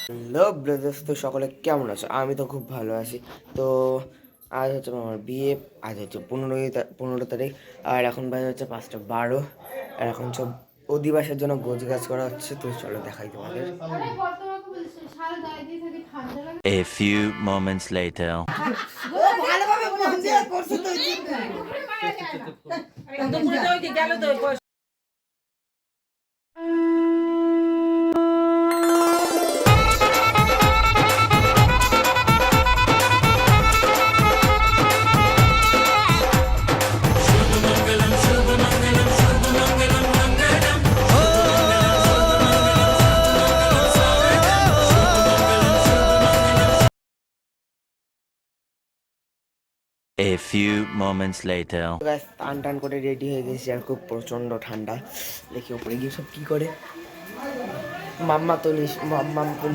Hello brothers, তো সকলে কেমন আছো? আমি তো খুব ভালো আছি। তো আজ হচ্ছে আমার বিয়ে, আজ হচ্ছে 15 তারিখ, আর এখন বাজে হচ্ছে 5:12, আর এখন সব অধিবাসের জন্য গোছ গাছ করা হচ্ছে। তো চলো দেখাই তোমাদের। A few moments later. A few moments later. টান টান করে রেডি হয়ে গেছি, আর খুব প্রচণ্ড ঠান্ডা। দেখি ওপরে গিয়ে সব কী করে। মাম্মা তো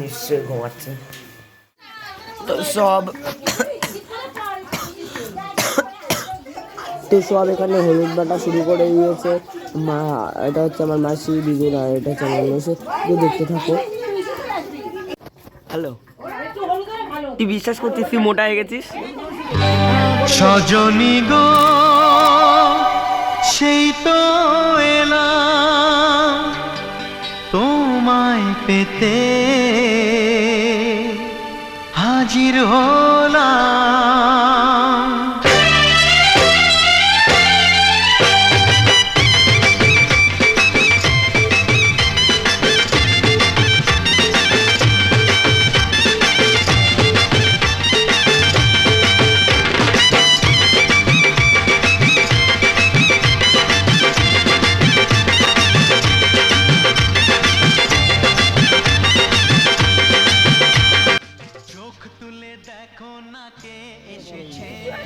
নিশ্চয়ই ঘুমাচ্ছে। তো সব এখানে হলুদ বাটা শুরু করে দিয়েছে মা। এটা হচ্ছে আমার মাসি, দিদির, আর এটা হচ্ছে আমার মেসে। তুই দেখতে থাকো। হ্যালো, তুই বিশ্বাস করছিস তুই মোটা হয়ে গেছিস? সজনী গো সেই তো এলাম তোমায় পেতে, হাজির হলাম।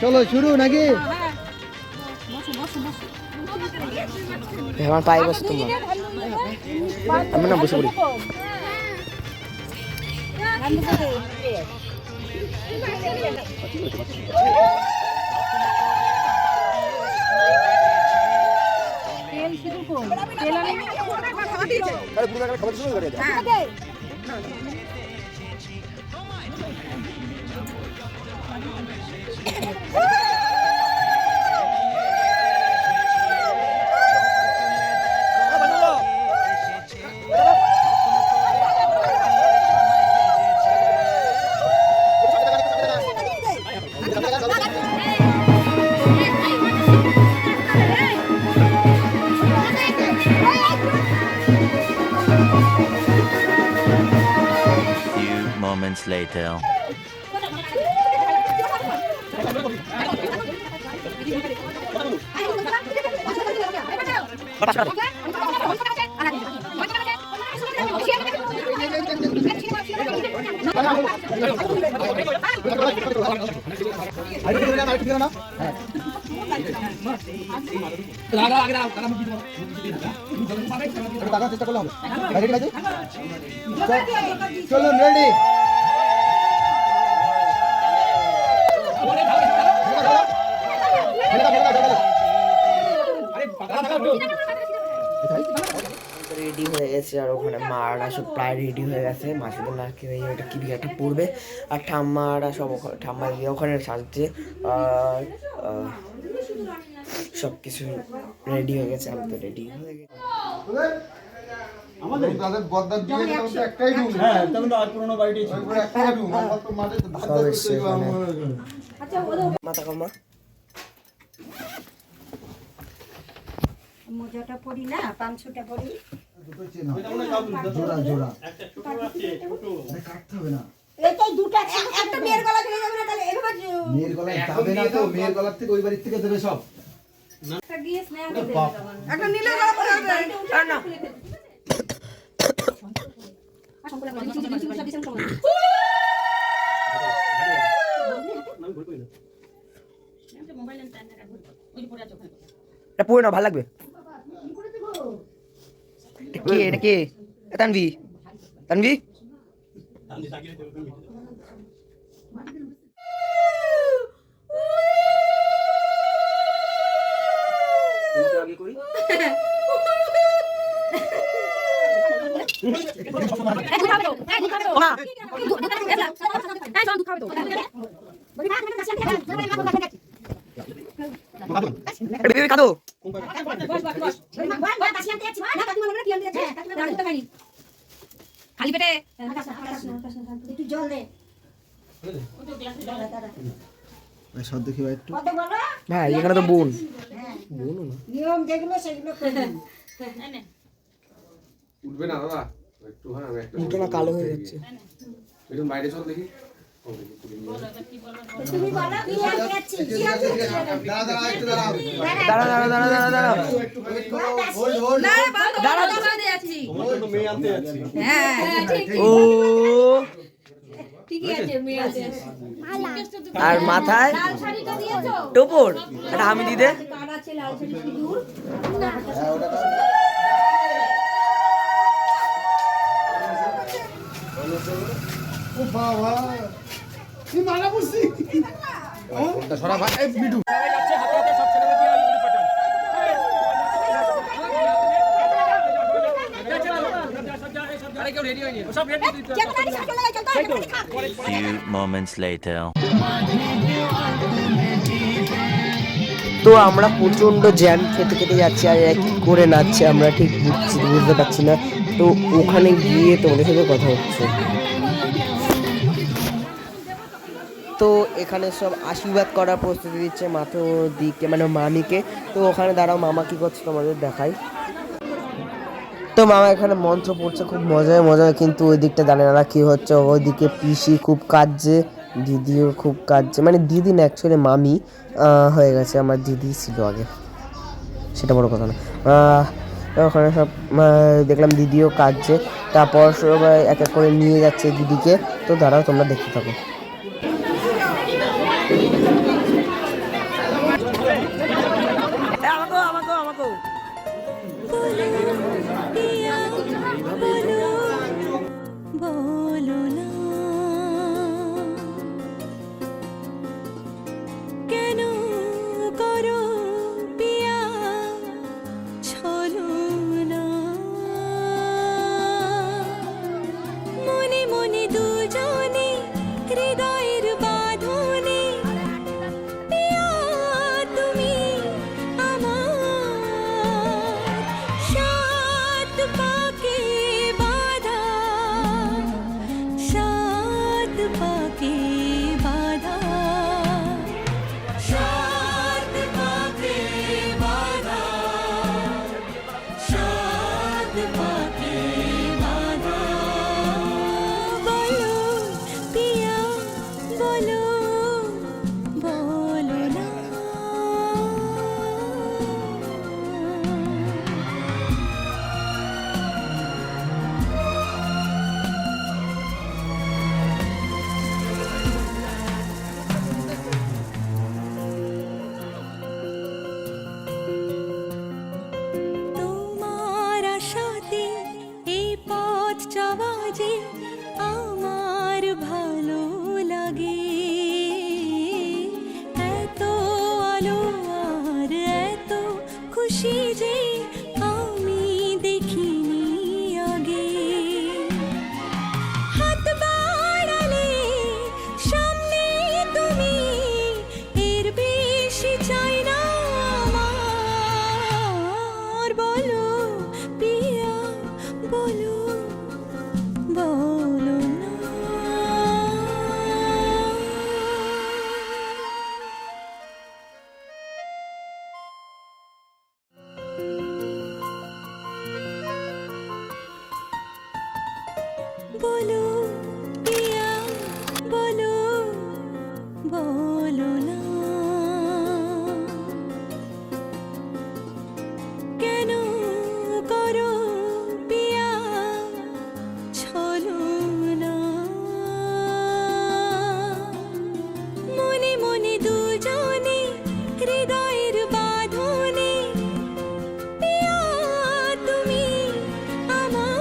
চলো শুরু নাকি? আমার পায়ে বসে তোমরা, আমি না বসে পড়ি। Few moments later. চেষ্টা করলে হবে। চলুন রেডি। রেডি হয়ে গেছে, আর ওখানে মারা সব প্রায় রেডি হয়ে গেছে। মাসিদের না কি এটা কি একটা পড়বে, আর ঠাম্মারা সব ঠাম্মা দিয়ে ওখানে সাজছে, আর সব কিছু রেডি হয়ে গেছে। আমি তো রেডি হয়ে গেছি। আমাদের তাদের বদ্দার দিয়ে একটাই রুম। হ্যাঁ, তখন তো আর পুরনো বাড়িটাই ছিল। একটাই রুম, আর তো মাঠে ধার ধার করতে আচ্ছা মাথা কামা মোজাটা পরি না, পাঁচশোটা পরি। দুটো চেন জোড়া জোড়া একটা ছোট আছে, ছোট কাটতে হবে না। এটাই দুটো একটা মেয়ের গলা চলে যাবে না, তাহলে এভাবে মেয়ের গলায় যাবে না তো, মেয়ের গলার থেকে ওই বাড়ির থেকে দেবে সব। একটা দিয়ে স্নেহ দেবে, একটা নীলের গলা পরে হবে না। এটা পড়ে না, ভালো লাগবে। এটা কে? তানভি, তানভি কাঁদো খালি পেটে একটু জল দে সব দেখি ভাই একটু কত বলো ভাই এখানে তো বোন নিয়ম যেগুলো সেগুলো করবেন উঠবে না দাদা একটু হ্যাঁ আমি একটা মুখটা না কালো হয়ে যাচ্ছে বেরুন বাইরে চল দেখি তুমি বলো কি আছি কি আছি দাঁড়া একটু দাঁড়াও দাঁড়া তোমার তো মেয়ে আনতে যাচ্ছি ও ঠিকই আছে মেয়ে আছে আর মাথায় লাল শাড়িটা দিয়েছো টোপর এটা আমি দিদে কার আছে লাল শাড়ি সিঁদুর ও বাবা কি মালা বসি সরা ভাই এই বিটু Few moments later. তো আমরা প্রচন্ড জ্যাম খেতে খেতে যাচ্ছি আর এরা কি করে নাচছে আমরা ঠিক বুঝতে পারছি না তো ওখানে গিয়ে তোমাদের সাথে কথা হচ্ছে তো এখানে সব আশীর্বাদ করার প্রস্তুতি দিচ্ছে মাথা দিকে মানে মামিকে তো ওখানে দাঁড়াও মামা কি করছে তোমাদের দেখাই তো মামা এখানে মন্ত্র পড়ছে খুব মজায় কিন্তু ওই দিকটা জানে না কি হচ্ছে ওইদিকে পিসি খুব কাঁদছে দিদিও খুব কাঁদছে মানে দিদি না অ্যাকচুয়ালি মামি হয়ে গেছে আমার দিদি ছিল আগে সেটা বড় কথা না ওখানে সব দেখলাম দিদিও কাঁদছে তারপর সবাই এক এক করে নিয়ে যাচ্ছে দিদিকে তো দাঁড়াও তোমরা দেখতে থাকো বলো না কেন করো পিয়া ছলো না মনে মনে দুজনে হৃদয়ের বাঁধনে পিয়া তুমি আমার সাত পাকে বাঁধা সাত পাকে বাঁধা সাত পাকে বাঁধা সাত পাকে বাঁধা বলো পিয়া বলো বলো না তোমার আশাতে এই পথ চলা যে আমার ভালো লাগে এত আলো আর এত খুশি যে আমি দেখিনি আগে হাত বাড়ালে সামনে তুমি এর বেশি চাই না আমার বলো পিয়া বলো বলো না বলো পিয়া বলো বলো না কেন করো পিয়া ছলো না মনে মনে দুজনে হৃদয়ের বাঁধনে পিয়া তুমি আমার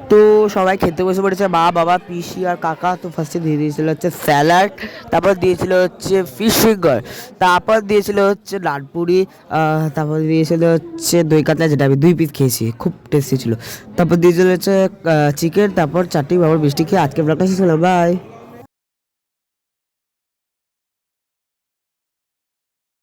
তো সবাই খেতে বসে পড়েছে, মা বাবা পিসি আর কাকা। তো ফার্স্টে দিয়ে দিয়েছিল হচ্ছে স্যালাড, তারপর দিয়েছিল হচ্ছে ফিশ ফিঙ্গার, তারপর দিয়েছিল হচ্ছে নানপুরি, তারপর দিয়েছিল হচ্ছে দই কাতলা, যেটা আমি 2 পিস খেয়েছি, খুব টেস্টি ছিল। তারপর দিয়েছিল হচ্ছে চিকেন, তারপর চাটনি, বাবার মিষ্টি খেয়ে আজকে ব্লগটা শেষ হলো। বাই।